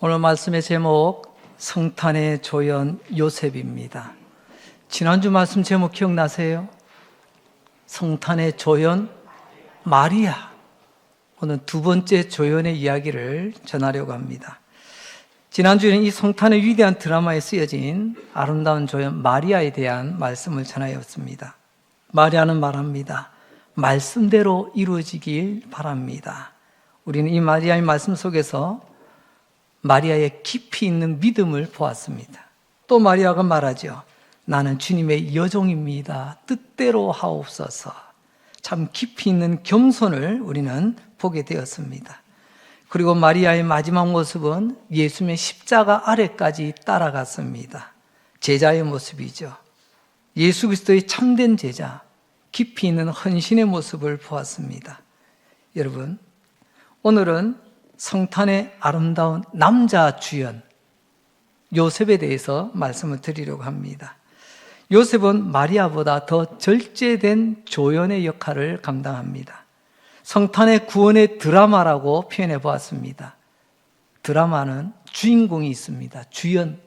오늘 말씀의 제목 성탄의 조연 요셉입니다. 지난주 말씀 제목 기억나세요? 성탄의 조연 마리아. 오늘 두 번째 조연의 이야기를 전하려고 합니다. 지난주에는 이 성탄의 위대한 드라마에 쓰여진 아름다운 조연 마리아에 대한 말씀을 전하였습니다. 마리아는 말합니다. 말씀대로 이루어지길 바랍니다. 우리는 이 마리아의 말씀 속에서 마리아의 깊이 있는 믿음을 보았습니다. 또 마리아가 말하죠. 나는 주님의 여종입니다. 뜻대로 하옵소서. 참 깊이 있는 겸손을 우리는 보게 되었습니다. 그리고 마리아의 마지막 모습은 예수님의 십자가 아래까지 따라갔습니다. 제자의 모습이죠. 예수 그리스도의 참된 제자, 깊이 있는 헌신의 모습을 보았습니다. 여러분, 오늘은 성탄의 아름다운 남자 주연 요셉에 대해서 말씀을 드리려고 합니다. 요셉은 마리아보다 더 절제된 조연의 역할을 감당합니다. 성탄의 구원의 드라마라고 표현해 보았습니다. 드라마는 주인공이 있습니다. 주연,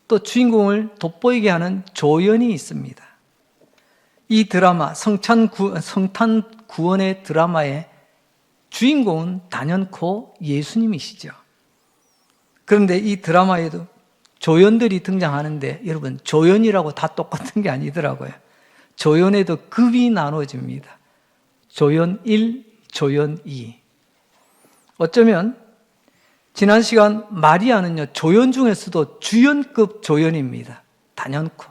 또 주인공을 돋보이게 하는 조연이 있습니다. 이 드라마, 성탄 구원의 드라마의 주인공은 단연코 예수님이시죠. 그런데 이 드라마에도 조연들이 등장하는데 여러분, 조연이라고 다 똑같은 게 아니더라고요. 조연에도 급이 나눠집니다. 조연 1, 조연 2. 어쩌면 지난 시간 마리아는요, 조연 중에서도 주연급 조연입니다. 단연코.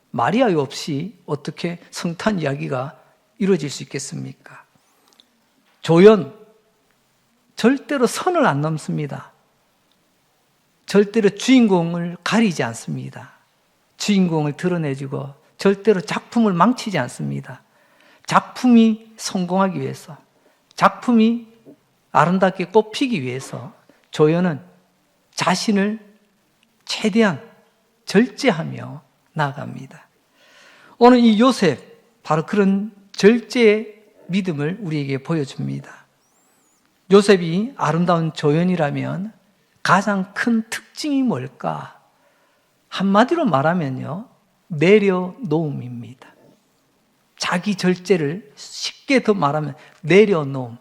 마리아 없이 어떻게 성탄 이야기가 이루어질 수 있겠습니까? 조연, 절대로 선을 안 넘습니다. 절대로 주인공을 가리지 않습니다. 주인공을 드러내주고 절대로 작품을 망치지 않습니다. 작품이 성공하기 위해서, 작품이 아름답게 꽃피기 위해서 조연은 자신을 최대한 절제하며 나아갑니다. 오늘 이 요셉, 바로 그런 절제의 믿음을 우리에게 보여줍니다. 요셉이 아름다운 조연이라면 가장 큰 특징이 뭘까? 한마디로 말하면요, 내려놓음입니다. 자기 절제를 쉽게 더 말하면 내려놓음.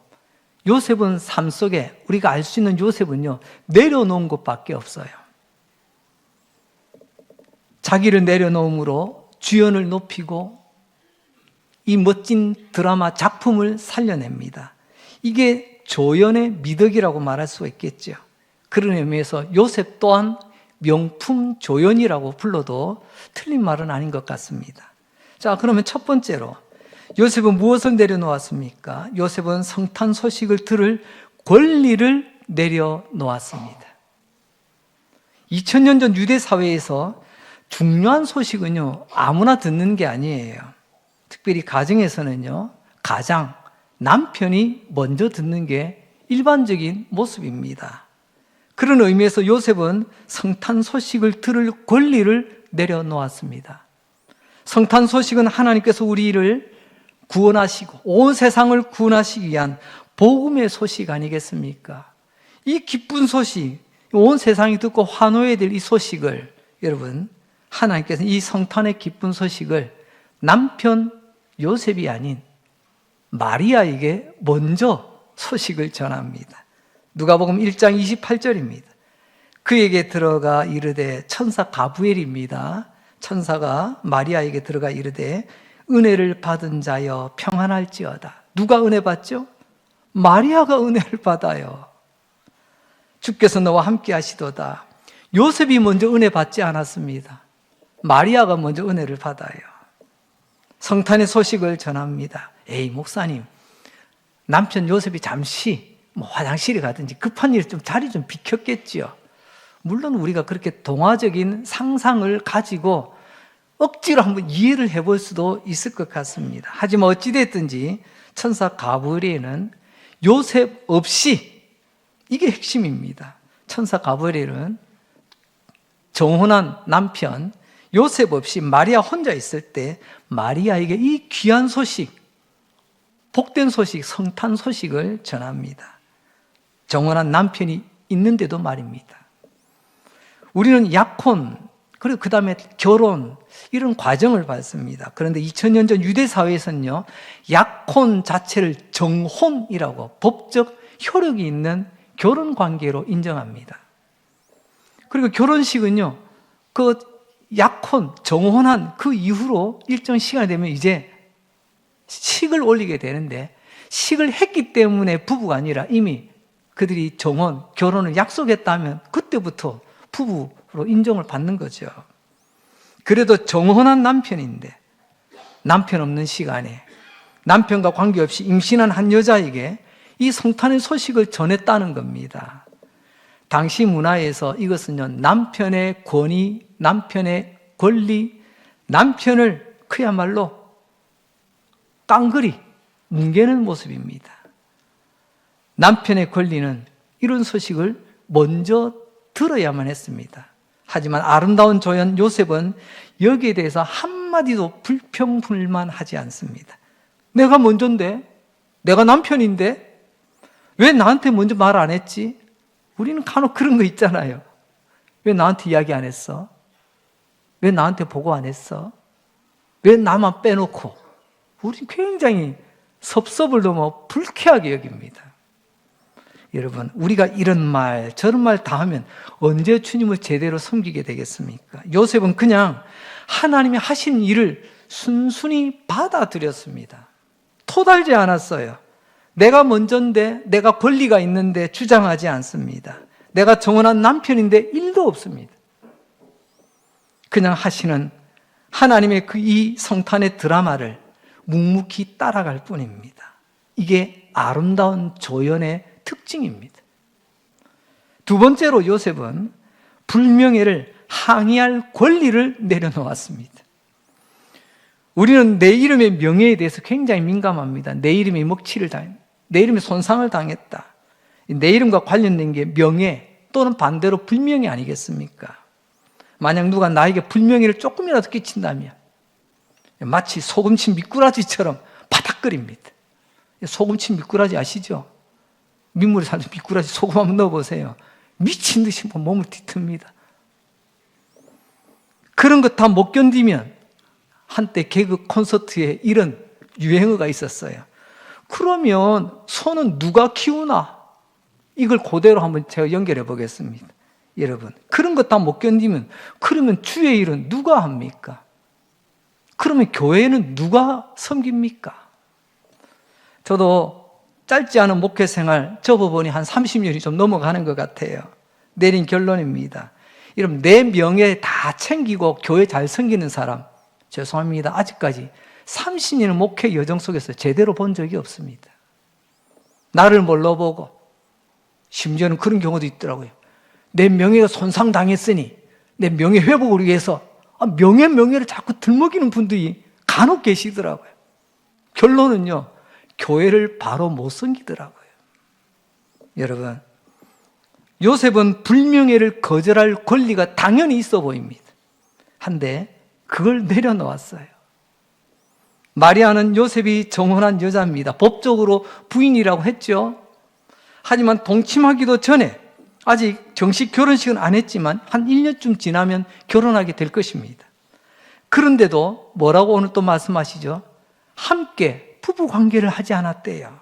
요셉은 삶 속에 우리가 알 수 있는 요셉은요, 내려놓은 것밖에 없어요. 자기를 내려놓음으로 주연을 높이고 이 멋진 드라마 작품을 살려냅니다. 이게 조연의 미덕이라고 말할 수가 있겠죠. 그런 의미에서 요셉 또한 명품 조연이라고 불러도 틀린 말은 아닌 것 같습니다. 자, 그러면 첫 번째로 요셉은 무엇을 내려놓았습니까? 요셉은 성탄 소식을 들을 권리를 내려놓았습니다. 2000년 전 유대 사회에서 중요한 소식은요, 아무나 듣는 게 아니에요. 특별히 가정에서는요, 가장 남편이 먼저 듣는 게 일반적인 모습입니다. 그런 의미에서 요셉은 성탄 소식을 들을 권리를 내려놓았습니다. 성탄 소식은 하나님께서 우리를 구원하시고 온 세상을 구원하시기 위한 복음의 소식 아니겠습니까? 이 기쁜 소식, 온 세상이 듣고 환호해야 될 이 소식을 여러분, 하나님께서 이 성탄의 기쁜 소식을 남편 요셉이 아닌 마리아에게 먼저 소식을 전합니다. 누가복음 1장 28절입니다. 그에게 들어가 이르되, 천사 가브리엘입니다. 천사가 마리아에게 들어가 이르되, 은혜를 받은 자여 평안할지어다. 누가 은혜 받죠? 마리아가 은혜를 받아요. 주께서 너와 함께 하시도다. 요셉이 먼저 은혜 받지 않았습니다. 마리아가 먼저 은혜를 받아요. 성탄의 소식을 전합니다. 에이, 목사님, 남편 요셉이 잠시 화장실에 가든지 급한 일 좀 자리 좀 비켰겠지요. 물론 우리가 그렇게 동화적인 상상을 가지고 억지로 한번 이해를 해볼 수도 있을 것 같습니다. 하지만 어찌됐든지 천사 가브리엘은 요셉 없이, 이게 핵심입니다. 천사 가브리엘은 정혼한 남편 요셉 없이 마리아 혼자 있을 때 마리아에게 이 귀한 소식, 복된 소식, 성탄 소식을 전합니다. 정혼한 남편이 있는데도 말입니다. 우리는 약혼, 그리고 그 다음에 결혼, 이런 과정을 밟습니다. 그런데 2000년 전 유대 사회에서는요, 약혼 자체를 정혼이라고 법적 효력이 있는 결혼 관계로 인정합니다. 그리고 결혼식은요, 그 약혼, 정혼한 그 이후로 일정 시간이 되면 이제 식을 올리게 되는데, 식을 했기 때문에 부부가 아니라 이미 그들이 정혼, 결혼을 약속했다면 그때부터 부부로 인정을 받는 거죠. 그래도 정혼한 남편인데 남편 없는 시간에 남편과 관계없이 임신한 한 여자에게 이 성탄의 소식을 전했다는 겁니다. 당시 문화에서 이것은요, 남편의 권위, 남편의 권리, 남편을 그야말로 깡그리 뭉개는 모습입니다. 남편의 권리는 이런 소식을 먼저 들어야만 했습니다. 하지만 아름다운 조연 요셉은 여기에 대해서 한마디도 불평불만 하지 않습니다. 내가 먼저인데, 내가 남편인데 왜 나한테 먼저 말 안 했지? 우리는 간혹 그런 거 있잖아요. 왜 나한테 이야기 안 했어? 왜 나한테 보고 안 했어? 왜 나만 빼놓고? 우리 굉장히 섭섭을 넘어 불쾌하게 여깁니다. 여러분, 우리가 이런 말 저런 말 다 하면 언제 주님을 제대로 섬기게 되겠습니까? 요셉은 그냥 하나님이 하신 일을 순순히 받아들였습니다. 토달지 않았어요. 내가 먼저인데, 내가 권리가 있는데 주장하지 않습니다. 내가 정혼한 남편인데 일도 없습니다. 그냥 하시는 하나님의 그 이 성탄의 드라마를 묵묵히 따라갈 뿐입니다. 이게 아름다운 조연의 특징입니다. 두 번째로 요셉은 불명예를 항의할 권리를 내려놓았습니다. 우리는 내 이름의 명예에 대해서 굉장히 민감합니다. 내 이름이 먹칠을 당했다. 내 이름이 손상을 당했다. 내 이름과 관련된 게 명예 또는 반대로 불명예 아니겠습니까? 만약 누가 나에게 불명예를 조금이라도 끼친다면 마치 소금친 미꾸라지처럼 바닥거립니다. 소금친 미꾸라지 아시죠? 민물에 사는 미꾸라지 소금 한번 넣어보세요. 미친 듯이 몸을 뒤틉니다. 그런 거 다 못 견디면 한때 개그 콘서트에 이런 유행어가 있었어요. 그러면 소는 누가 키우나? 이걸 그대로 한번 제가 연결해 보겠습니다. 여러분, 그런 거 다 못 견디면 그러면 주의 일은 누가 합니까? 그러면 교회는 누가 섬깁니까? 저도 짧지 않은 목회 생활 접어보니 한 30년이 좀 넘어가는 것 같아요. 내린 결론입니다. 여러분, 내 명예 다 챙기고 교회 잘 섬기는 사람, 죄송합니다. 아직까지 30년의 목회 여정 속에서 제대로 본 적이 없습니다. 나를 몰라보고, 심지어는 그런 경우도 있더라고요. 내 명예가 손상당했으니 내 명예 회복을 위해서 명예를 자꾸 들먹이는 분들이 간혹 계시더라고요. 결론은요, 교회를 바로 못 섬기더라고요. 여러분, 요셉은 불명예를 거절할 권리가 당연히 있어 보입니다. 한데 그걸 내려놓았어요. 마리아는 요셉이 정혼한 여자입니다. 법적으로 부인이라고 했죠. 하지만 동침하기도 전에 아직 정식 결혼식은 안 했지만 한 1년쯤 지나면 결혼하게 될 것입니다. 그런데도 뭐라고 오늘 또 말씀하시죠? 함께 부부 관계를 하지 않았대요.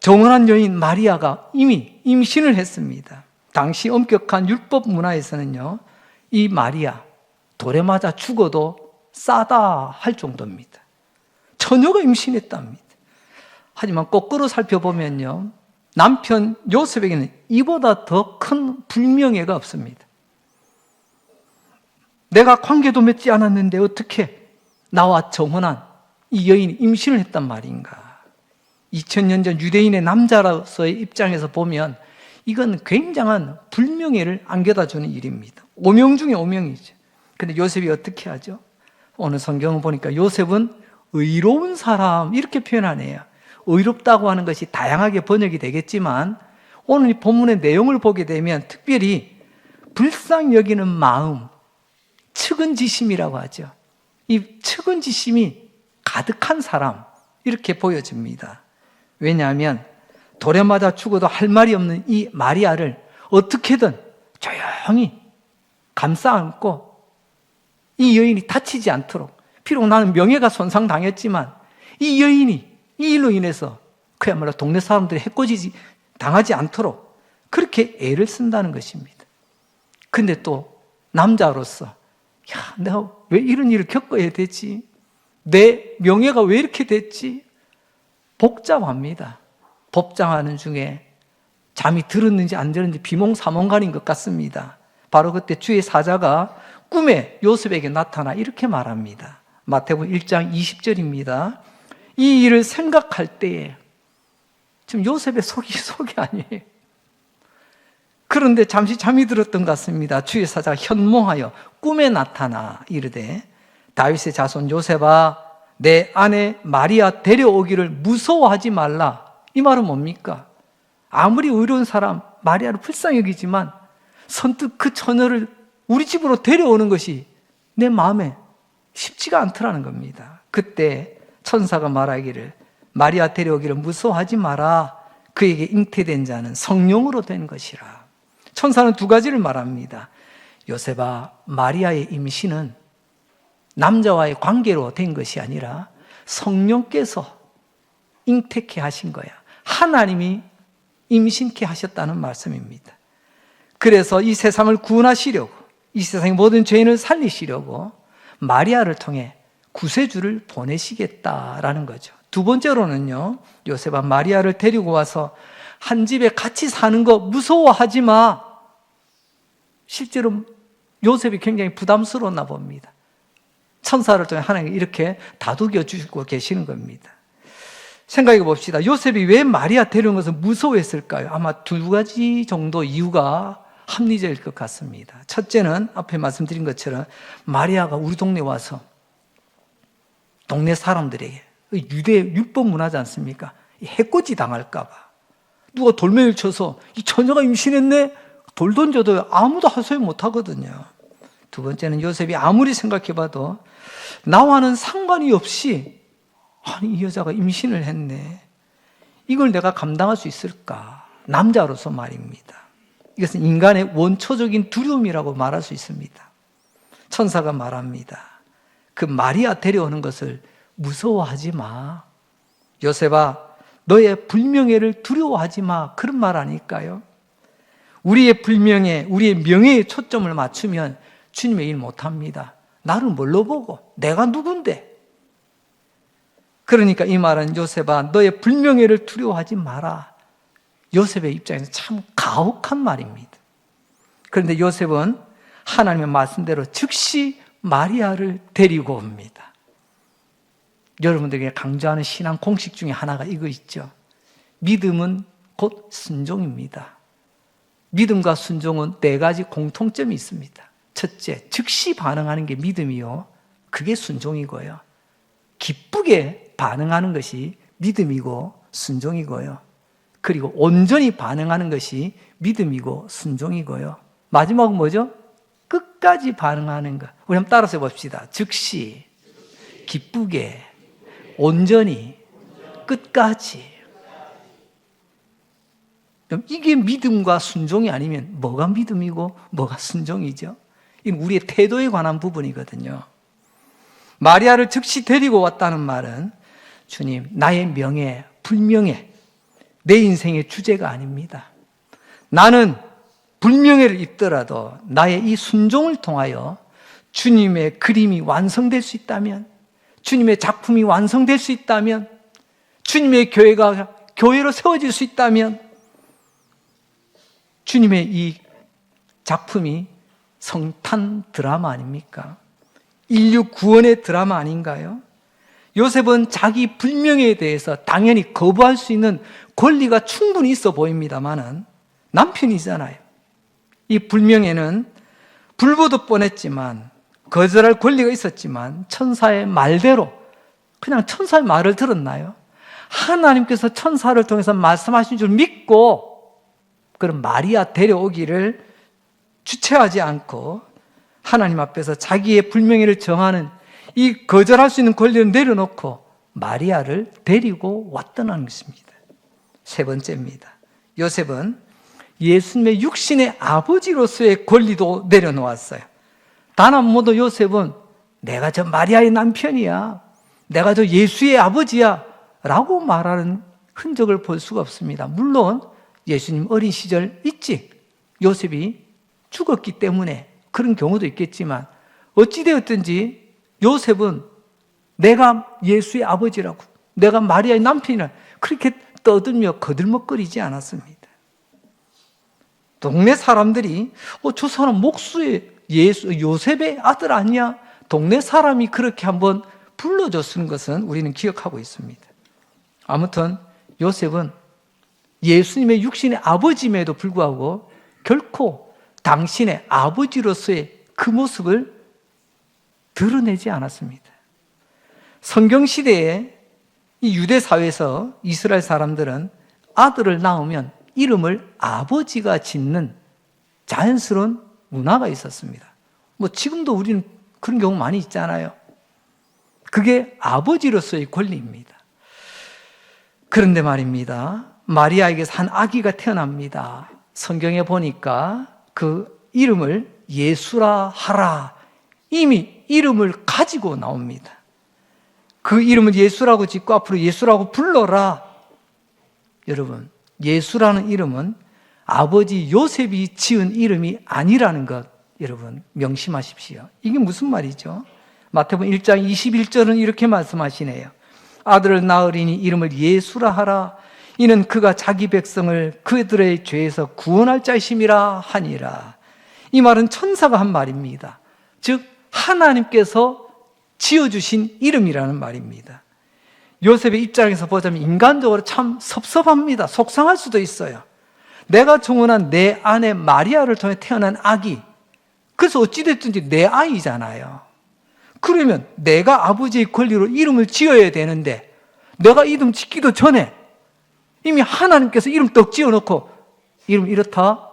정혼한 여인 마리아가 이미 임신을 했습니다. 당시 엄격한 율법 문화에서는요, 이 마리아 돌에 맞아 죽어도 싸다 할 정도입니다. 처녀가 임신했답니다. 하지만 거꾸로 살펴보면요, 남편 요셉에게는 이보다 더 큰 불명예가 없습니다. 내가 관계도 맺지 않았는데 어떻게 나와 정혼한 이 여인이 임신을 했단 말인가? 2000년 전 유대인의 남자로서의 입장에서 보면 이건 굉장한 불명예를 안겨다 주는 일입니다. 오명 중에 오명이죠. 근데 요셉이 어떻게 하죠? 오늘 성경을 보니까 요셉은 의로운 사람 이렇게 표현하네요. 의롭다고 하는 것이 다양하게 번역이 되겠지만 오늘 이 본문의 내용을 보게 되면 특별히 불쌍히 여기는 마음, 측은지심이라고 하죠. 이 측은지심이 가득한 사람 이렇게 보여집니다. 왜냐하면 돌에 맞아 죽어도 할 말이 없는 이 마리아를 어떻게든 조용히 감싸 안고 이 여인이 다치지 않도록, 비록 나는 명예가 손상당했지만 이 여인이 이 일로 인해서 그야말로 동네 사람들이 해코지 당하지 않도록 그렇게 애를 쓴다는 것입니다. 근데 또 남자로서 야, 내가 왜 이런 일을 겪어야 되지? 내 명예가 왜 이렇게 됐지? 복잡합니다. 복잡하는 중에 잠이 들었는지 안 들었는지 비몽사몽간인 것 같습니다. 바로 그때 주의 사자가 꿈에 요셉에게 나타나 이렇게 말합니다. 마태복음 1장 20절입니다. 이 일을 생각할 때에 지금 요셉의 속이 아니에요. 그런데 잠시 잠이 들었던 것 같습니다. 주의 사자가 현몽하여 꿈에 나타나 이르되 다윗의 자손 요셉아 내 아내 마리아 데려오기를 무서워하지 말라. 이 말은 뭡니까? 아무리 의로운 사람 마리아를 불쌍히 여기지만 선뜻 그 처녀를 우리 집으로 데려오는 것이 내 마음에 쉽지가 않더라는 겁니다. 그때 천사가 말하기를 마리아 데려오기를 무서워하지 마라. 그에게 잉태된 자는 성령으로 된 것이라. 천사는 두 가지를 말합니다. 요셉아, 마리아의 임신은 남자와의 관계로 된 것이 아니라 성령께서 잉태케 하신 거야. 하나님이 임신케 하셨다는 말씀입니다. 그래서 이 세상을 구원하시려고, 이 세상의 모든 죄인을 살리시려고 마리아를 통해 구세주를 보내시겠다라는 거죠. 두 번째로는요, 요셉아 마리아를 데리고 와서 한 집에 같이 사는 거 무서워하지 마. 실제로 요셉이 굉장히 부담스러웠나 봅니다. 천사를 통해 하나님이 이렇게 다독여 주시고 계시는 겁니다. 생각해 봅시다. 요셉이 왜 마리아 데려온 것을 무서워했을까요? 아마 두 가지 정도 이유가 합리적일 것 같습니다. 첫째는 앞에 말씀드린 것처럼 마리아가 우리 동네 와서 동네 사람들에게 유대 율법 문화지 않습니까? 해코지 당할까 봐 누가 돌멩이를 쳐서 이 처녀가 임신했네? 돌 던져도 아무도 하소연 못 하거든요. 두 번째는 요셉이 아무리 생각해봐도 나와는 상관이 없이 아니 이 여자가 임신을 했네. 이걸 내가 감당할 수 있을까? 남자로서 말입니다. 이것은 인간의 원초적인 두려움이라고 말할 수 있습니다. 천사가 말합니다. 그 마리아 데려오는 것을 무서워하지 마. 요셉아, 너의 불명예를 두려워하지 마. 그런 말 아닐까요? 우리의 불명예, 우리의 명예에 초점을 맞추면 주님의 일 못합니다. 나를 뭘로 보고? 내가 누군데? 그러니까 이 말은 요셉아, 너의 불명예를 두려워하지 마라. 요셉의 입장에서 참 가혹한 말입니다. 그런데 요셉은 하나님의 말씀대로 즉시 마리아를 데리고 옵니다. 여러분들에게 강조하는 신앙 공식 중에 하나가 이거 있죠. 믿음은 곧 순종입니다. 믿음과 순종은 네 가지 공통점이 있습니다. 첫째, 즉시 반응하는 게 믿음이요. 그게 순종이고요. 기쁘게 반응하는 것이 믿음이고 순종이고요. 그리고 온전히 반응하는 것이 믿음이고 순종이고요. 마지막은 뭐죠? 끝까지 반응하는 것. 우리 한번 따라서 봅시다. 즉시, 기쁘게, 온전히, 끝까지. 그럼 이게 믿음과 순종이 아니면 뭐가 믿음이고 뭐가 순종이죠? 이건 우리의 태도에 관한 부분이거든요. 마리아를 즉시 데리고 왔다는 말은 주님, 나의 명예, 불명예, 내 인생의 주제가 아닙니다. 나는 불명예를 입더라도 나의 이 순종을 통하여 주님의 그림이 완성될 수 있다면, 주님의 작품이 완성될 수 있다면, 주님의 교회가 교회로 세워질 수 있다면, 주님의 이 작품이 성탄 드라마 아닙니까? 인류 구원의 드라마 아닌가요? 요셉은 자기 불명예에 대해서 당연히 거부할 수 있는 권리가 충분히 있어 보입니다만은 남편이잖아요. 이 불명예는 불보듯 뻔했지만 거절할 권리가 있었지만 천사의 말대로 그냥 천사의 말을 들었나요? 하나님께서 천사를 통해서 말씀하신 줄 믿고 그런 마리아 데려오기를 주체하지 않고 하나님 앞에서 자기의 불명예를 정하는 이 거절할 수 있는 권리를 내려놓고 마리아를 데리고 왔다는 것입니다. 세 번째입니다. 요셉은 예수님의 육신의 아버지로서의 권리도 내려놓았어요. 단 한 번도 요셉은 내가 저 마리아의 남편이야, 내가 저 예수의 아버지야 라고 말하는 흔적을 볼 수가 없습니다. 물론 예수님 어린 시절 일찍 요셉이 죽었기 때문에 그런 경우도 있겠지만, 어찌되었든지 요셉은 내가 예수의 아버지라고, 내가 마리아의 남편이라 그렇게 떠들며 거들먹거리지 않았습니다. 동네 사람들이 저 사람 목수의 요셉의 아들 아니야? 동네 사람이 그렇게 한번 불러줬는 것은 우리는 기억하고 있습니다. 아무튼 요셉은 예수님의 육신의 아버지임에도 불구하고 결코 당신의 아버지로서의 그 모습을 드러내지 않았습니다. 성경시대에 이 유대 사회에서 이스라엘 사람들은 아들을 낳으면 이름을 아버지가 짓는 자연스러운 문화가 있었습니다. 지금도 우리는 그런 경우 많이 있잖아요. 그게 아버지로서의 권리입니다. 그런데 말입니다, 마리아에게서 한 아기가 태어납니다. 성경에 보니까 그 이름을 예수라 하라, 이미 이름을 가지고 나옵니다. 그 이름을 예수라고 짓고 앞으로 예수라고 불러라. 여러분, 예수라는 이름은 아버지 요셉이 지은 이름이 아니라는 것 여러분 명심하십시오. 이게 무슨 말이죠? 마태복음 1장 21절은 이렇게 말씀하시네요. 아들을 낳으리니 이름을 예수라 하라. 이는 그가 자기 백성을 그들의 죄에서 구원할 자이심이라 하니라. 이 말은 천사가 한 말입니다. 즉 하나님께서 지어주신 이름이라는 말입니다. 요셉의 입장에서 보자면 인간적으로 참 섭섭합니다. 속상할 수도 있어요. 내가 정혼한 내 아내 마리아를 통해 태어난 아기, 그래서 어찌됐든지 내 아이잖아요. 그러면 내가 아버지의 권리로 이름을 지어야 되는데 내가 이름 짓기도 전에 이미 하나님께서 이름 떡 지어놓고 이름 이렇다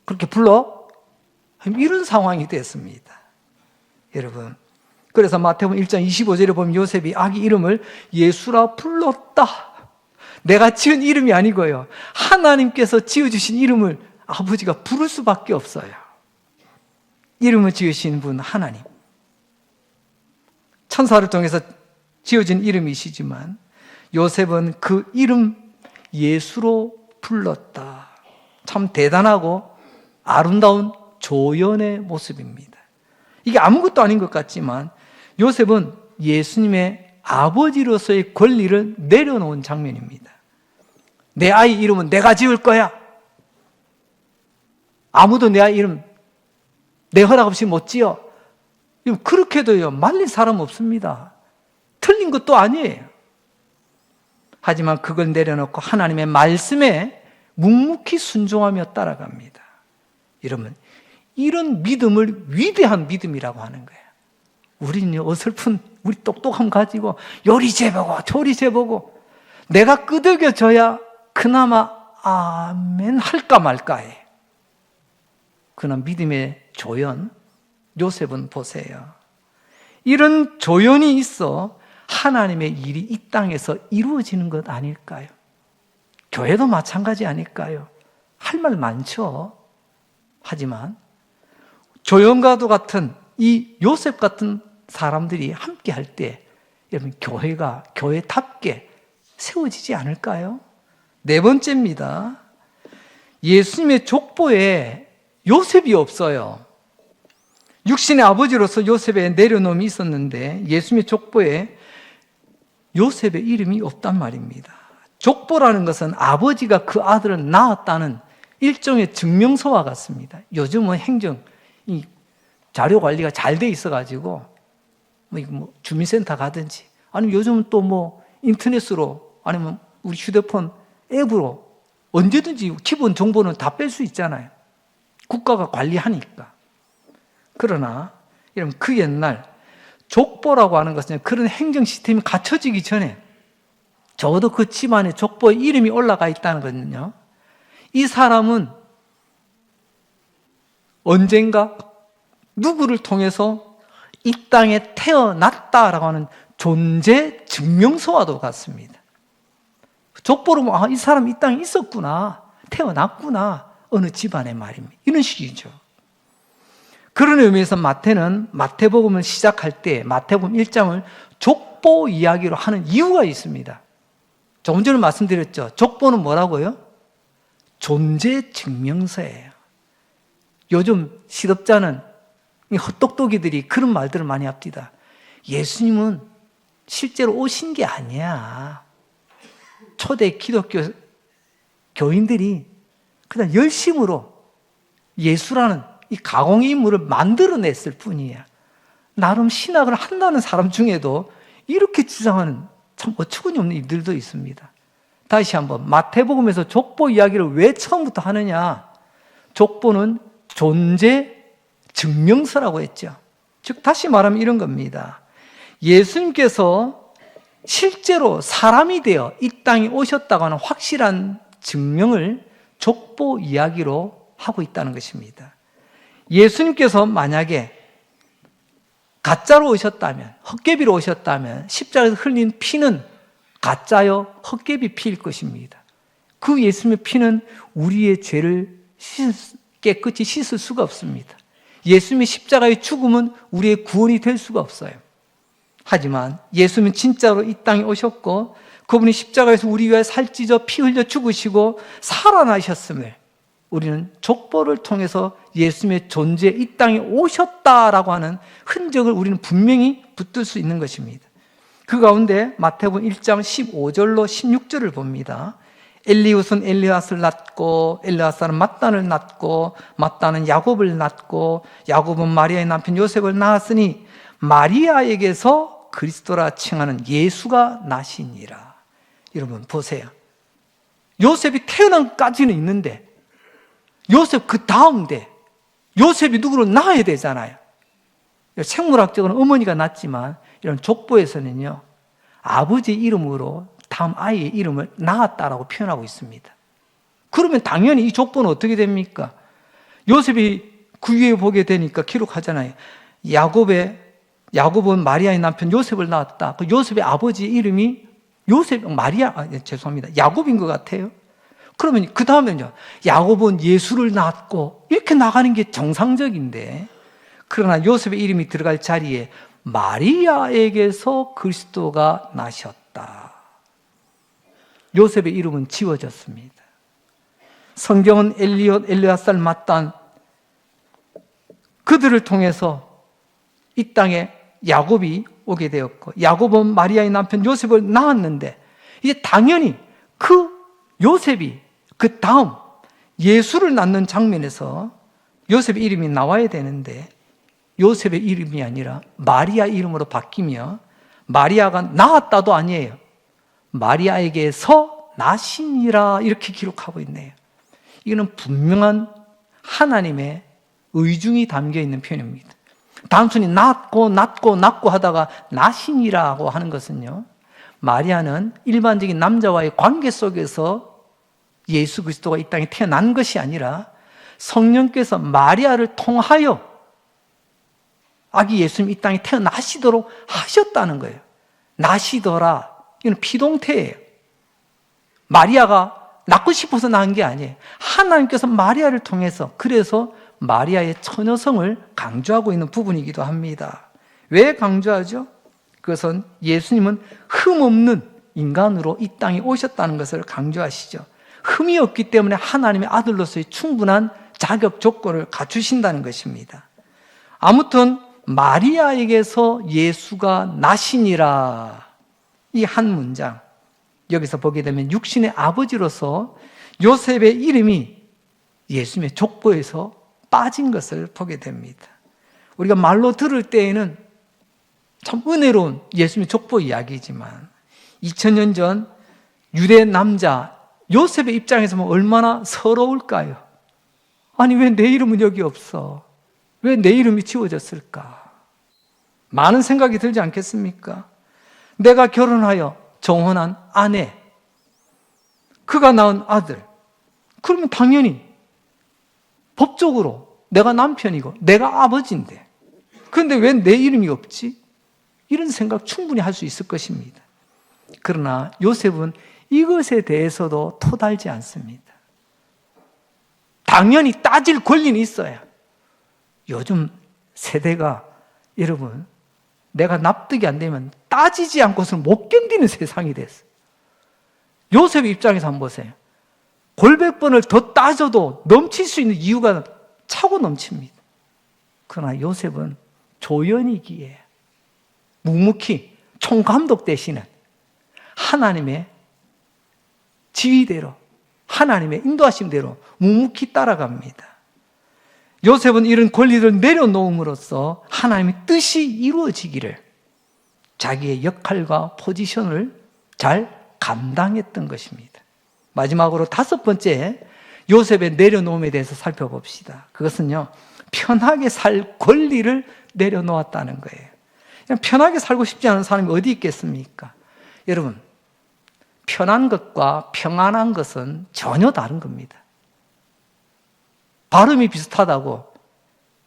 그렇게 불러? 이런 상황이 됐습니다. 여러분, 그래서 마태복음 1장 25절에 보면 요셉이 아기 이름을 예수라 불렀다. 내가 지은 이름이 아니고요, 하나님께서 지어주신 이름을 아버지가 부를 수밖에 없어요. 이름을 지으신 분 하나님, 천사를 통해서 지어진 이름이시지만 요셉은 그 이름 예수로 불렀다. 참 대단하고 아름다운 조연의 모습입니다. 이게 아무것도 아닌 것 같지만 요셉은 예수님의 아버지로서의 권리를 내려놓은 장면입니다. 내 아이 이름은 내가 지을 거야. 아무도 내 아이 이름 내 허락 없이 못 지어. 그렇게도요 말릴 사람 없습니다. 틀린 것도 아니에요. 하지만 그걸 내려놓고 하나님의 말씀에 묵묵히 순종하며 따라갑니다. 여러분, 이런 믿음을 위대한 믿음이라고 하는 거예요. 우리는 어설픈 우리 똑똑함 가지고 요리 재보고 조리 재보고 내가 끄덕여져야 그나마 아멘 할까 말까 해. 그러나 믿음의 조연, 요셉은 보세요. 이런 조연이 있어 하나님의 일이 이 땅에서 이루어지는 것 아닐까요? 교회도 마찬가지 아닐까요? 할 말 많죠. 하지만 조연과도 같은 이 요셉 같은 사람들이 함께 할 때 여러분 교회가 교회답게 세워지지 않을까요? 네 번째입니다. 예수님의 족보에 요셉이 없어요. 육신의 아버지로서 요셉의 내려놓음이 있었는데 예수님의 족보에 요셉의 이름이 없단 말입니다. 족보라는 것은 아버지가 그 아들을 낳았다는 일종의 증명서와 같습니다. 요즘은 행정, 이 자료 관리가 잘 돼 있어가지고 뭐 주민센터 가든지 아니면 요즘은 또 인터넷으로 아니면 우리 휴대폰 앱으로 언제든지 기본 정보는 다 뺄 수 있잖아요. 국가가 관리하니까. 그러나 여러분 그 옛날 족보라고 하는 것은 그런 행정 시스템이 갖춰지기 전에 적어도 그 집안의 족보에 이름이 올라가 있다는 거는요, 이 사람은 언젠가 누구를 통해서 이 땅에 태어났다라고 하는 존재 증명서와도 같습니다. 족보로 뭐, 이 사람 이 땅에 있었구나, 태어났구나, 어느 집안의 말입니다. 이런 식이죠. 그런 의미에서 마태는 마태복음을 시작할 때 마태복음 1장을 족보 이야기로 하는 이유가 있습니다. 조금 전에 말씀드렸죠. 족보는 뭐라고요? 존재 증명서예요. 요즘 시덥잖은 이 헛똑똑이들이 그런 말들을 많이 합니다. 예수님은 실제로 오신 게 아니야. 초대 기독교 교인들이 그냥 열심으로 예수라는 이 가공의 인물을 만들어냈을 뿐이야. 나름 신학을 한다는 사람 중에도 이렇게 주장하는 참 어처구니 없는 이들도 있습니다. 다시 한번 마태복음에서 족보 이야기를 왜 처음부터 하느냐? 족보는 존재 증명서라고 했죠. 즉 다시 말하면 이런 겁니다. 예수님께서 실제로 사람이 되어 이 땅에 오셨다고 하는 확실한 증명을 족보 이야기로 하고 있다는 것입니다. 예수님께서 만약에 가짜로 오셨다면, 헛개비로 오셨다면 십자가에서 흘린 피는 가짜요 헛개비 피일 것입니다. 그 예수님의 피는 우리의 죄를 깨끗이 씻을 수가 없습니다. 예수님의 십자가의 죽음은 우리의 구원이 될 수가 없어요. 하지만 예수님은 진짜로 이 땅에 오셨고 그분이 십자가에서 우리 위해 살찌져 피 흘려 죽으시고 살아나셨음을 우리는 족보를 통해서 예수님의 존재, 이 땅에 오셨다라고 하는 흔적을 우리는 분명히 붙들 수 있는 것입니다. 그 가운데 마태복음 1장 15절로 16절을 봅니다. 엘리웃은 엘리아스를 낳고 엘리아스는 mat단을 낳고 mat단은 야곱을 낳고 야곱은 마리아의 남편 요셉을 낳았으니 마리아에게서 그리스도라 칭하는 예수가 나시니라. 여러분 보세요. 요셉이 태어난까지는 있는데 요셉 그 다음인데 요셉이 누구를 낳아야 되잖아요. 생물학적으로는 어머니가 낳지만 이런 족보에서는요 아버지 이름으로 다음 아이의 이름을 낳았다라고 표현하고 있습니다. 그러면 당연히 이 족보는 어떻게 됩니까? 요셉이 그 위에 보게 되니까 기록하잖아요. 야곱은 마리아의 남편 요셉을 낳았다. 그 요셉의 아버지 이름이 야곱인 것 같아요. 그러면 그 다음에는요, 야곱은 예수를 낳았고 이렇게 나가는 게 정상적인데, 그러나 요셉의 이름이 들어갈 자리에 마리아에게서 그리스도가 나셨다. 요셉의 이름은 지워졌습니다. 성경은 엘리엇, 엘리아살, mat단 그들을 통해서 이 땅에 야곱이 오게 되었고 야곱은 마리아의 남편 요셉을 낳았는데 이제 당연히 그 요셉이 그 다음 예수를 낳는 장면에서 요셉의 이름이 나와야 되는데 요셉의 이름이 아니라 마리아 이름으로 바뀌며 마리아가 낳았다도 아니에요. 마리아에게서 나시니라 이렇게 기록하고 있네요. 이거는 분명한 하나님의 의중이 담겨 있는 표현입니다. 단순히 낳고 하다가 나시니라고 하는 것은요, 마리아는 일반적인 남자와의 관계 속에서 예수 그리스도가 이 땅에 태어난 것이 아니라 성령께서 마리아를 통하여 아기 예수님 이 땅에 태어나시도록 하셨다는 거예요. 나시더라. 이건 피동태예요. 마리아가 낳고 싶어서 낳은 게 아니에요. 하나님께서 마리아를 통해서, 그래서 마리아의 처녀성을 강조하고 있는 부분이기도 합니다. 왜 강조하죠? 그것은 예수님은 흠없는 인간으로 이 땅에 오셨다는 것을 강조하시죠. 흠이 없기 때문에 하나님의 아들로서의 충분한 자격 조건을 갖추신다는 것입니다. 아무튼 마리아에게서 예수가 나시니라, 이 한 문장, 여기서 보게 되면 육신의 아버지로서 요셉의 이름이 예수님의 족보에서 빠진 것을 보게 됩니다. 우리가 말로 들을 때에는 참 은혜로운 예수님의 족보 이야기지만 2000년 전 유대 남자 요셉의 입장에서 보면 얼마나 서러울까요? 아니, 왜 내 이름은 여기 없어? 왜 내 이름이 지워졌을까? 많은 생각이 들지 않겠습니까? 내가 결혼하여 정혼한 아내, 그가 낳은 아들, 그러면 당연히 법적으로 내가 남편이고 내가 아버지인데 그런데 왜 내 이름이 없지? 이런 생각 충분히 할 수 있을 것입니다. 그러나 요셉은 이것에 대해서도 토달지 않습니다. 당연히 따질 권리는 있어요. 요즘 세대가 여러분 내가 납득이 안 되면 따지지 않고서는 못 견디는 세상이 됐어요. 요셉 입장에서 한번 보세요. 골백 번을 더 따져도 넘칠 수 있는 이유가 차고 넘칩니다. 그러나 요셉은 조연이기에 묵묵히 총감독 대신은 하나님의 지휘대로, 하나님의 인도하심대로 묵묵히 따라갑니다. 요셉은 이런 권리를 내려놓음으로써 하나님의 뜻이 이루어지기를 자기의 역할과 포지션을 잘 감당했던 것입니다. 마지막으로 다섯 번째 요셉의 내려놓음에 대해서 살펴봅시다. 그것은요, 편하게 살 권리를 내려놓았다는 거예요. 그냥 편하게 살고 싶지 않은 사람이 어디 있겠습니까? 여러분, 편한 것과 평안한 것은 전혀 다른 겁니다. 발음이 비슷하다고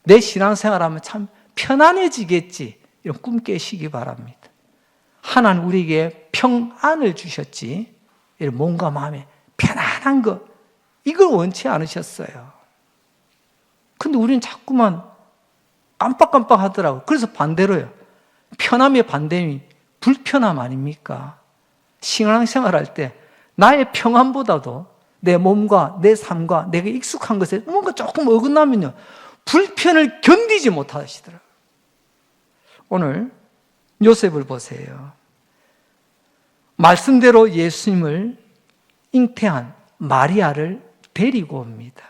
내 신앙생활하면 참 편안해지겠지, 이런 꿈 깨시기 바랍니다. 하나님 우리에게 평안을 주셨지, 이런 몸과 마음에 편안한 것, 이걸 원치 않으셨어요. 근데 우리는 자꾸만 깜빡깜빡 하더라고요. 그래서 반대로요, 편함의 반대이 불편함 아닙니까? 신앙생활 할 때 나의 평안보다도 내 몸과 내 삶과 내가 익숙한 것에 뭔가 조금 어긋나면요, 불편을 견디지 못하시더라고요. 오늘 요셉을 보세요. 말씀대로 예수님을 잉태한 마리아를 데리고 옵니다.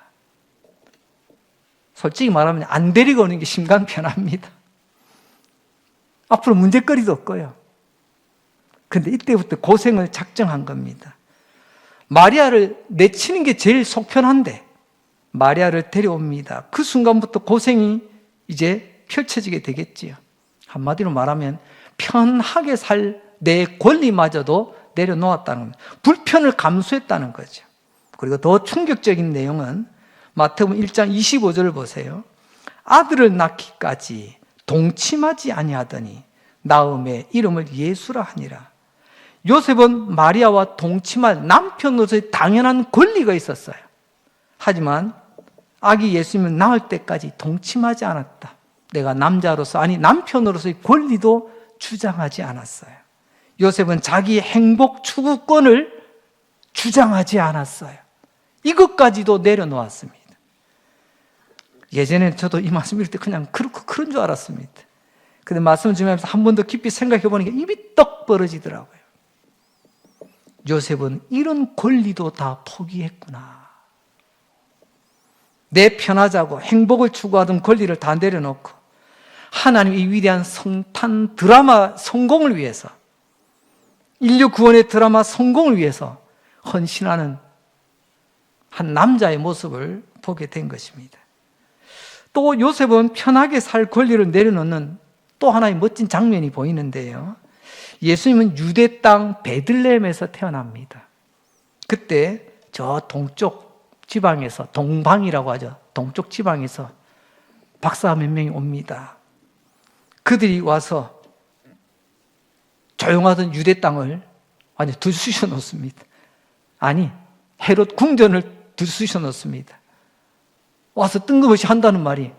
솔직히 말하면 안 데리고 오는 게 심간 편합니다. 앞으로 문제거리도 없고요. 근데 이때부터 고생을 작정한 겁니다. 마리아를 내치는 게 제일 속편한데 마리아를 데려옵니다. 그 순간부터 고생이 이제 펼쳐지게 되겠지요. 한마디로 말하면 편하게 살 내 권리마저도 내려놓았다는 겁니다. 불편을 감수했다는 거죠. 그리고 더 충격적인 내용은 마태복음 1장 25절을 보세요. 아들을 낳기까지 동침하지 아니하더니 낳음에 이름을 예수라 하니라. 요셉은 마리아와 동침할 남편으로서의 당연한 권리가 있었어요. 하지만 아기 예수님을 낳을 때까지 동침하지 않았다. 내가 남자로서, 아니 남편으로서의 권리도 주장하지 않았어요. 요셉은 자기의 행복 추구권을 주장하지 않았어요. 이것까지도 내려놓았습니다. 예전에 저도 이 말씀 읽을 때 그냥 그런 줄 알았습니다. 근데 말씀을 주면서 한 번 더 깊이 생각해 보니까 입이 떡 벌어지더라고요. 요셉은 이런 권리도 다 포기했구나. 내 편하자고 행복을 추구하던 권리를 다 내려놓고 하나님의 위대한 성탄 드라마 성공을 위해서, 인류 구원의 드라마 성공을 위해서 헌신하는 한 남자의 모습을 보게 된 것입니다. 또 요셉은 편하게 살 권리를 내려놓는 또 하나의 멋진 장면이 보이는데요. 예수님은 유대 땅 베들레헴에서 태어납니다. 그때 저 동쪽 지방에서, 동방이라고 하죠, 동쪽 지방에서 박사 몇 명이 옵니다. 그들이 와서 조용하던 유대 땅을 완전히 들쑤셔 놓습니다. 아니, 헤롯 궁전을 들쑤셔 놓습니다. 와서 뜬금없이 한다는 말이,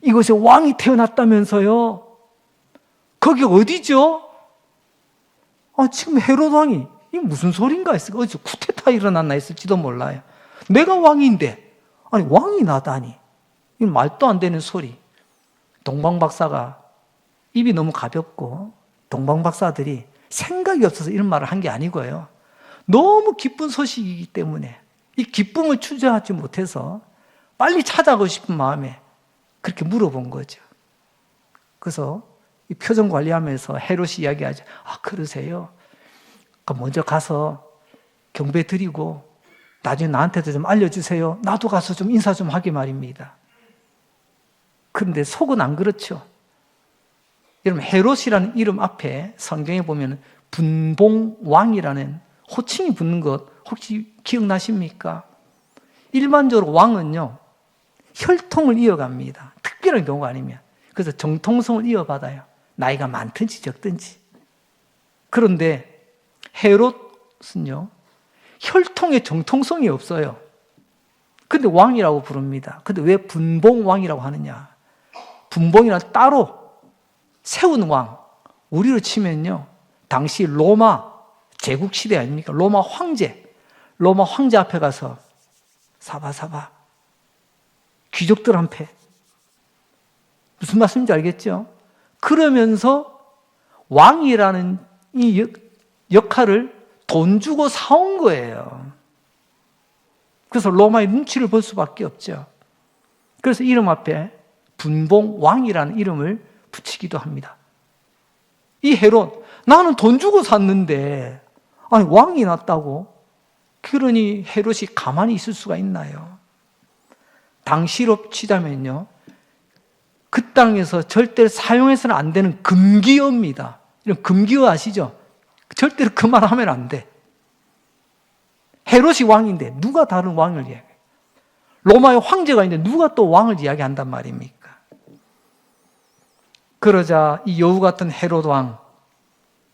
이곳에 왕이 태어났다면서요? 거기 어디죠? 지금 헤롯 왕이, 이게 무슨 소린가 했어요. 어디서 쿠데타 일어났나 했을지도 몰라요. 내가 왕인데, 아니 왕이 나다니, 이건 말도 안 되는 소리. 동방박사가 입이 너무 가볍고 동방박사들이 생각이 없어서 이런 말을 한 게 아니고요, 너무 기쁜 소식이기 때문에 이 기쁨을 주저하지 못해서 빨리 찾아가고 싶은 마음에 그렇게 물어본 거죠. 그래서 이 표정 관리하면서 헤롯이 이야기하죠. 그러세요? 그럼 먼저 가서 경배 드리고 나중에 나한테도 좀 알려주세요. 나도 가서 좀 인사 좀 하게 말입니다. 그런데 속은 안 그렇죠. 여러분, 헤롯이라는 이름 앞에 성경에 보면 분봉왕이라는 호칭이 붙는 것 혹시 기억나십니까? 일반적으로 왕은요, 혈통을 이어갑니다. 특별한 경우가 아니면. 그래서 정통성을 이어받아요. 나이가 많든지 적든지. 그런데 헤롯은요, 혈통의 정통성이 없어요. 근데 왕이라고 부릅니다. 근데 왜 분봉왕이라고 하느냐? 분봉이란 따로 세운 왕. 우리로 치면요, 당시 로마 제국시대 아닙니까? 로마 황제 앞에 가서 사바 귀족들 앞에, 무슨 말씀인지 알겠죠? 그러면서 왕이라는 이 역할을 돈 주고 사온 거예요. 그래서 로마의 눈치를 볼 수밖에 없죠. 그래서 이름 앞에 분봉왕이라는 이름을 붙이기도 합니다. 이 헤롯, 나는 돈 주고 샀는데 아니 왕이 났다고? 그러니 헤롯이 가만히 있을 수가 있나요? 당시로 치자면요, 그 땅에서 절대로 사용해서는 안 되는 금기어입니다. 이런 금기어 아시죠? 절대로 그 말 하면 안 돼. 헤롯이 왕인데 누가 다른 왕을 이야기해요? 로마의 황제가 있는데 누가 또 왕을 이야기한단 말입니까? 그러자 이 여우 같은 헤롯 왕,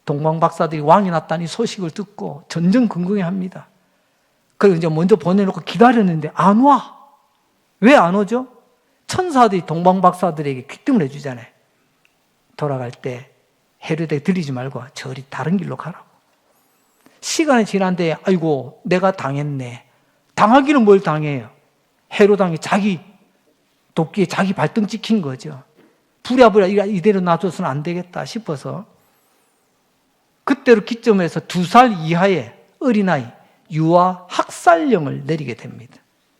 동방 박사들이 왕이 났다는 소식을 듣고 전전긍긍해합니다. 그리고 이제 먼저 보내놓고 기다렸는데 안 와. 왜 안 오죠? 천사들이 동방 박사들에게 귀뜸을 해주잖아요. 돌아갈 때 헤롯에게 들리지 말고 저리 다른 길로 가라고. 시간이 지난데 아이고 내가 당했네. 당하기는 뭘 당해요? 헤롯 왕이 자기 도끼에 자기 발등 찍힌 거죠. 부랴부랴 이대로 놔둬서는 안 되겠다 싶어서 그때로 기점해서 2살 이하의 어린아이 유아 학살령을 내리게 됩니다.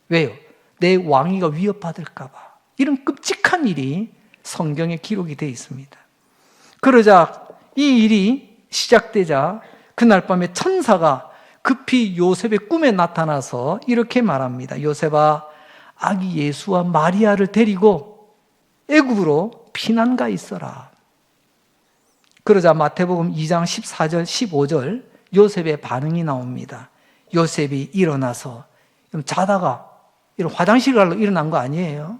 왜요? 내 왕위가 위협받을까 봐. 이런 끔찍한 일이 성경에 기록이 되어 있습니다. 그러자 이 일이 시작되자 그날 밤에 천사가 급히 요셉의 꿈에 나타나서 이렇게 말합니다. 요셉아, 아기 예수와 마리아를 데리고 애굽으로 피난가 있어라. 그러자 마태복음 2장 14절 15절 요셉의 반응이 나옵니다. 요셉이 일어나서 자다가 이런 화장실 가려고 일어난 거 아니에요.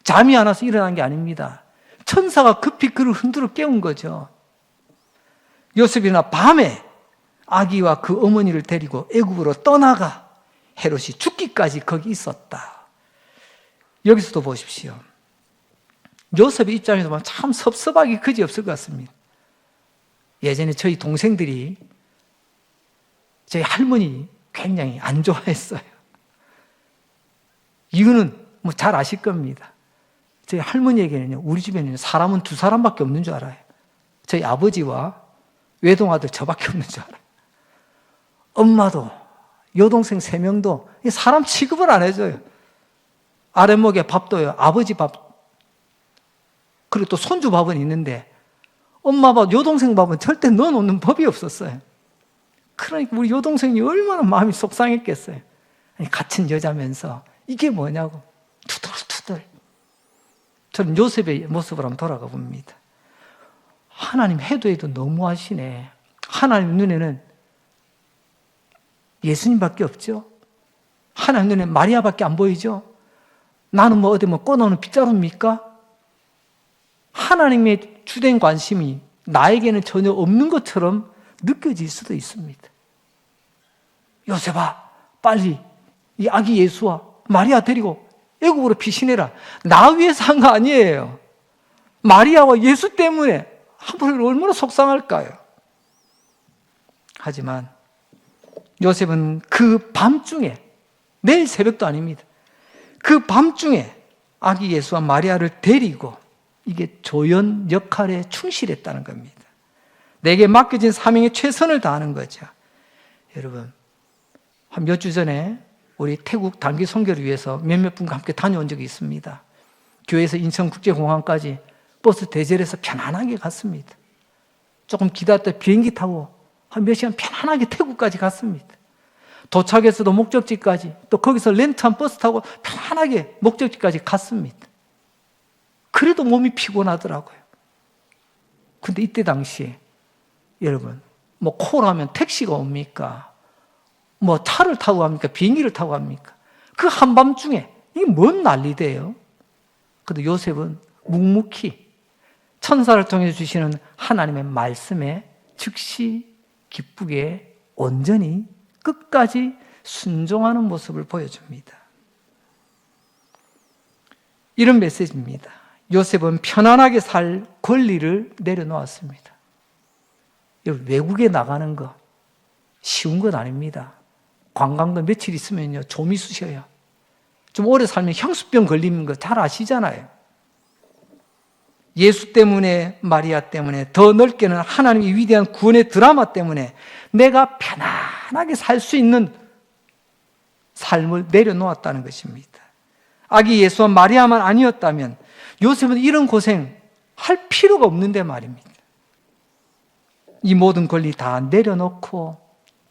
잠이 안 와서 일어난 게 아닙니다. 천사가 급히 그를 흔들어 깨운 거죠. 요셉이나 밤에 아기와 그 어머니를 데리고 애굽으로 떠나가 헤롯이 죽기까지 거기 있었다. 여기서도 보십시오. 요셉의 입장에서 보면 참 섭섭하기 그지없을 것 같습니다. 예전에 저희 동생들이 저희 할머니 굉장히 안 좋아했어요. 이유는 뭐 잘 아실 겁니다. 저희 할머니에게는요, 우리 집에는 사람은 2사람밖에 없는 줄 알아요. 저희 아버지와 외동아들 저밖에 없는 줄 알아요. 엄마도 여동생 3명도 사람 취급을 안 해줘요. 아랫목에 밥도요, 아버지 밥, 그리고 또 손주 밥은 있는데 엄마 밥, 여동생 밥은 절대 넣어놓는 법이 없었어요. 그러니까 우리 여동생이 얼마나 마음이 속상했겠어요. 아니, 갇힌 여자면서 이게 뭐냐고 투덜투덜. 저는 요셉의 모습을 한번 돌아가 봅니다. 하나님 해도 너무하시네. 하나님 눈에는 예수님밖에 없죠. 하나님 눈에 마리아밖에 안 보이죠. 나는 뭐 어디 꺼놓는 빗자루입니까? 하나님의 주된 관심이 나에게는 전혀 없는 것처럼 느껴질 수도 있습니다. 요셉아, 빨리 이 아기 예수와 마리아 데리고 애국으로 피신해라. 나 위해서 한 거 아니에요. 마리아와 예수 때문에 하필 얼마나 속상할까요? 하지만 요셉은 그 밤중에, 내일 새벽도 아닙니다. 그 밤중에 아기 예수와 마리아를 데리고 이게 조연 역할에 충실했다는 겁니다. 내게 맡겨진 사명에 최선을 다하는 거죠. 여러분, 한 몇 주 전에 우리 태국 단기 선교를 위해서 몇몇 분과 함께 다녀온 적이 있습니다. 교회에서 인천국제공항까지 버스 대절해서 편안하게 갔습니다. 조금 기다렸다 비행기 타고 한 몇 시간 편안하게 태국까지 갔습니다. 도착해서도 목적지까지, 또 거기서 렌트한 버스 타고 편안하게 목적지까지 갔습니다. 그래도 몸이 피곤하더라고요. 근데 이때 당시에 여러분, 뭐 콜하면 택시가 옵니까? 뭐 차를 타고 갑니까? 비행기를 타고 갑니까? 그 한밤중에 이게 뭔 난리대요? 근데 요셉은 묵묵히 천사를 통해 주시는 하나님의 말씀에 즉시 기쁘게 온전히 끝까지 순종하는 모습을 보여줍니다. 이런 메시지입니다. 요셉은 편안하게 살 권리를 내려놓았습니다. 외국에 나가는 거 쉬운 건 아닙니다. 관광도 며칠 있으면요, 좀이 쑤셔요. 좀 오래 살면 향수병 걸리는 거 잘 아시잖아요. 예수 때문에, 마리아 때문에, 더 넓게는 하나님의 위대한 구원의 드라마 때문에 내가 편안하게 살 수 있는 삶을 내려놓았다는 것입니다. 아기 예수와 마리아만 아니었다면 요셉은 이런 고생 할 필요가 없는데 말입니다. 이 모든 권리 다 내려놓고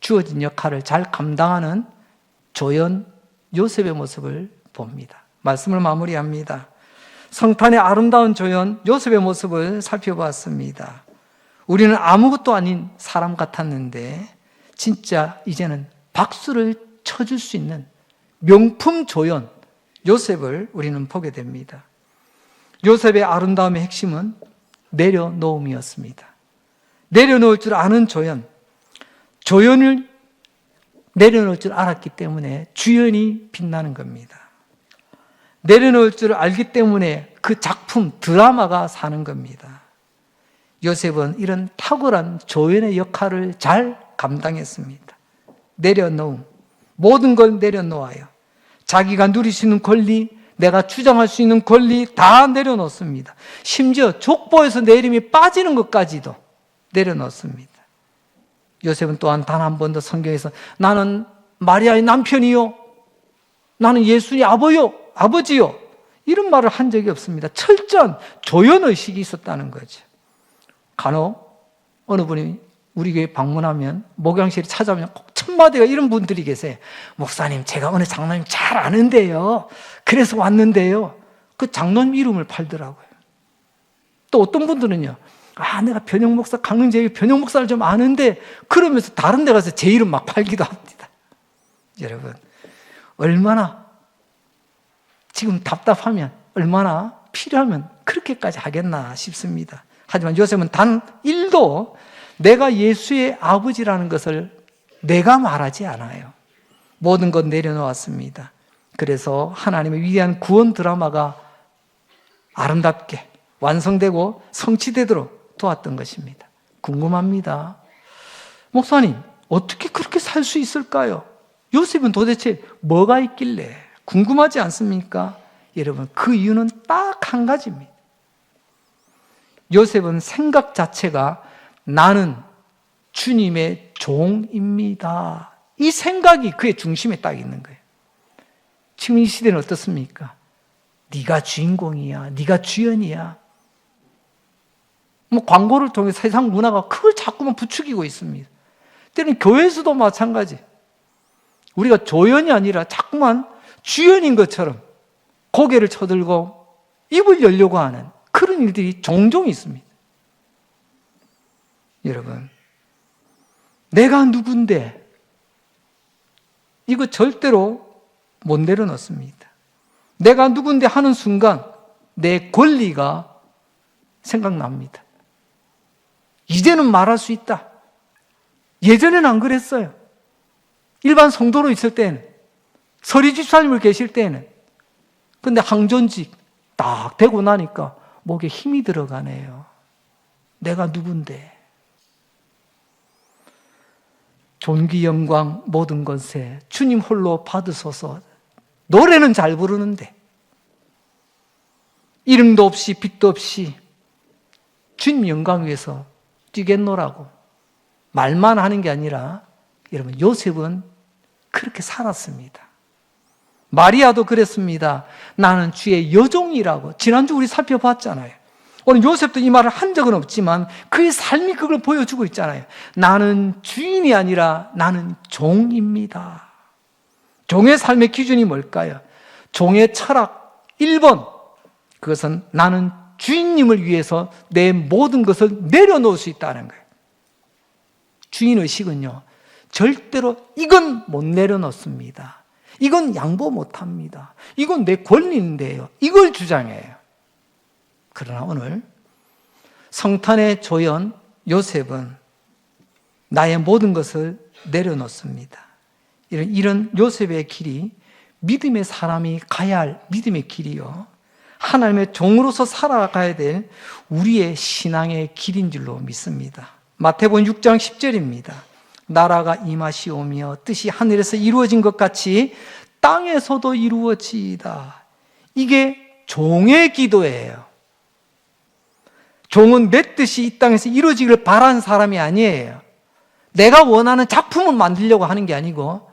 주어진 역할을 잘 감당하는 조연 요셉의 모습을 봅니다. 말씀을 마무리합니다. 성탄의 아름다운 조연 요셉의 모습을 살펴봤습니다. 우리는 아무것도 아닌 사람 같았는데 진짜 이제는 박수를 쳐줄 수 있는 명품 조연 요셉을 우리는 보게 됩니다. 요셉의 아름다움의 핵심은 내려놓음이었습니다. 내려놓을 줄 아는 조연, 조연을 내려놓을 줄 알았기 때문에 주연이 빛나는 겁니다. 내려놓을 줄 알기 때문에 그 작품, 드라마가 사는 겁니다. 요셉은 이런 탁월한 조연의 역할을 잘 감당했습니다. 내려놓음, 모든 걸 내려놓아요. 자기가 누릴 수 있는 권리, 내가 주장할 수 있는 권리 다 내려놓습니다. 심지어 족보에서 내 이름이 빠지는 것까지도 내려놓습니다. 요셉은 또한 단 한 번도 성경에서 나는 마리아의 남편이요, 나는 예수의 아버지요 이런 말을 한 적이 없습니다. 철저한 조연의식이 있었다는 거죠. 간혹 어느 분이 우리 교회 방문하면, 목양실에 찾아오면 꼭 첫마디가 이런 분들이 계세요. 목사님, 제가 어느 장로님 잘 아는데요, 그래서 왔는데요. 그 장로님 이름을 팔더라고요. 또 어떤 분들은요, 내가 변형 목사, 강릉제일 변형 목사를 좀 아는데, 그러면서 다른 데 가서 제 이름 막 팔기도 합니다. 여러분, 얼마나 지금 답답하면, 얼마나 필요하면 그렇게까지 하겠나 싶습니다. 하지만 요셉은 단 1도 내가 예수의 아버지라는 것을 내가 말하지 않아요. 모든 것 내려놓았습니다. 그래서 하나님의 위대한 구원 드라마가 아름답게 완성되고 성취되도록 도왔던 것입니다. 궁금합니다. 목사님, 어떻게 그렇게 살 수 있을까요? 요셉은 도대체 뭐가 있길래 궁금하지 않습니까? 여러분, 그 이유는 딱 한 가지입니다. 요셉은 생각 자체가 나는 주님의 종입니다. 이 생각이 그의 중심에 딱 있는 거예요. 지금 이 시대는 어떻습니까? 네가 주인공이야, 네가 주연이야. 광고를 통해 세상 문화가 그걸 자꾸만 부추기고 있습니다. 때로는 교회에서도 마찬가지. 우리가 조연이 아니라 자꾸만 주연인 것처럼 고개를 쳐들고 입을 열려고 하는 그런 일들이 종종 있습니다. 여러분, 내가 누군데 이거 절대로 못 내려놓습니다. 내가 누군데 하는 순간 내 권리가 생각납니다. 이제는 말할 수 있다. 예전에는 안 그랬어요. 일반 성도로 있을 때는, 서리집사님을 계실 때는. 근데 항존직 딱 되고 나니까 목에 힘이 들어가네요. 내가 누군데. 존귀 영광 모든 것에 주님 홀로 받으소서. 노래는 잘 부르는데 이름도 없이 빛도 없이 주님 영광 위해서 뛰겠노라고 말만 하는 게 아니라, 여러분, 요셉은 그렇게 살았습니다. 마리아도 그랬습니다. 나는 주의 여종이라고. 지난주 우리 살펴봤잖아요. 오늘 요셉도 이 말을 한 적은 없지만 그의 삶이 그걸 보여주고 있잖아요. 나는 주인이 아니라 나는 종입니다. 종의 삶의 기준이 뭘까요? 종의 철학 1번, 그것은 나는 주인님을 위해서 내 모든 것을 내려놓을 수 있다는 거예요. 주인의식은요, 절대로 이건 못 내려놓습니다. 이건 양보 못합니다. 이건 내 권리인데요, 이걸 주장해요. 그러나 오늘 성탄의 조연 요셉은 나의 모든 것을 내려놓습니다. 이런 요셉의 길이 믿음의 사람이 가야 할 믿음의 길이요, 하나님의 종으로서 살아가야 될 우리의 신앙의 길인 줄로 믿습니다. 마태복음 6장 10절입니다. 나라가 임하시오며 뜻이 하늘에서 이루어진 것 같이 땅에서도 이루어지이다. 이게 종의 기도예요. 종은 내 뜻이 이 땅에서 이루어지기를 바라는 사람이 아니에요. 내가 원하는 작품을 만들려고 하는 게 아니고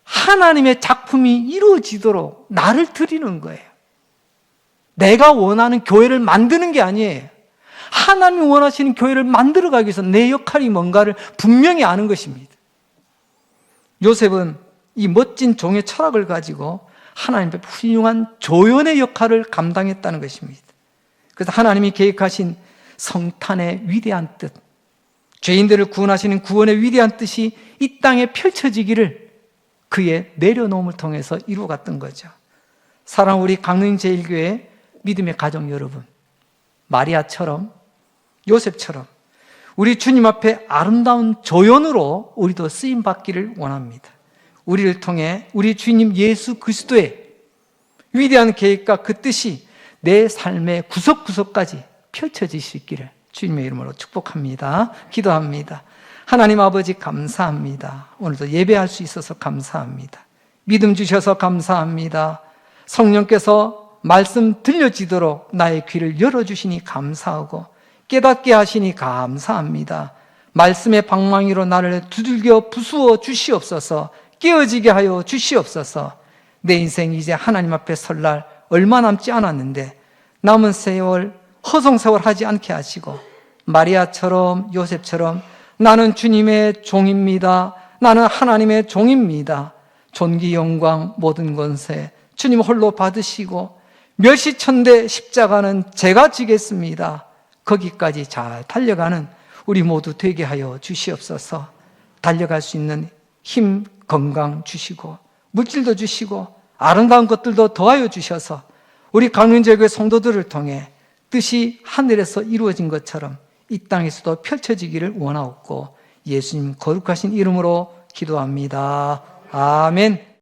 하나님의 작품이 이루어지도록 나를 드리는 거예요. 내가 원하는 교회를 만드는 게 아니에요. 하나님이 원하시는 교회를 만들어가기 위해서 내 역할이 뭔가를 분명히 아는 것입니다. 요셉은 이 멋진 종의 철학을 가지고 하나님의 훌륭한 조연의 역할을 감당했다는 것입니다. 그래서 하나님이 계획하신 성탄의 위대한 뜻, 죄인들을 구원하시는 구원의 위대한 뜻이 이 땅에 펼쳐지기를 그의 내려놓음을 통해서 이루어갔던 거죠. 사랑 우리 강릉제일교회 믿음의 가정 여러분, 마리아처럼 요셉처럼 우리 주님 앞에 아름다운 조연으로 우리도 쓰임받기를 원합니다. 우리를 통해 우리 주님 예수 그리스도의 위대한 계획과 그 뜻이 내 삶의 구석구석까지 펼쳐질 수 있기를 주님의 이름으로 축복합니다. 기도합니다. 하나님 아버지 감사합니다. 오늘도 예배할 수 있어서 감사합니다. 믿음 주셔서 감사합니다. 성령께서 말씀 들려지도록 나의 귀를 열어주시니 감사하고 깨닫게 하시니 감사합니다. 말씀의 방망이로 나를 두들겨 부수어 주시옵소서. 깨어지게 하여 주시옵소서. 내 인생 이제 하나님 앞에 설 날 얼마 남지 않았는데 남은 세월 허송세월 하지 않게 하시고 마리아처럼 요셉처럼 나는 주님의 종입니다. 나는 하나님의 종입니다. 존귀 영광 모든 권세 주님 홀로 받으시고 멸시천대 십자가는 제가 지겠습니다. 거기까지 잘 달려가는 우리 모두 되게 하여 주시옵소서. 달려갈 수 있는 힘, 건강 주시고 물질도 주시고 아름다운 것들도 더하여 주셔서 우리 강릉제교회 성도들을 통해 뜻이 하늘에서 이루어진 것처럼 이 땅에서도 펼쳐지기를 원하옵고 예수님 거룩하신 이름으로 기도합니다. 아멘.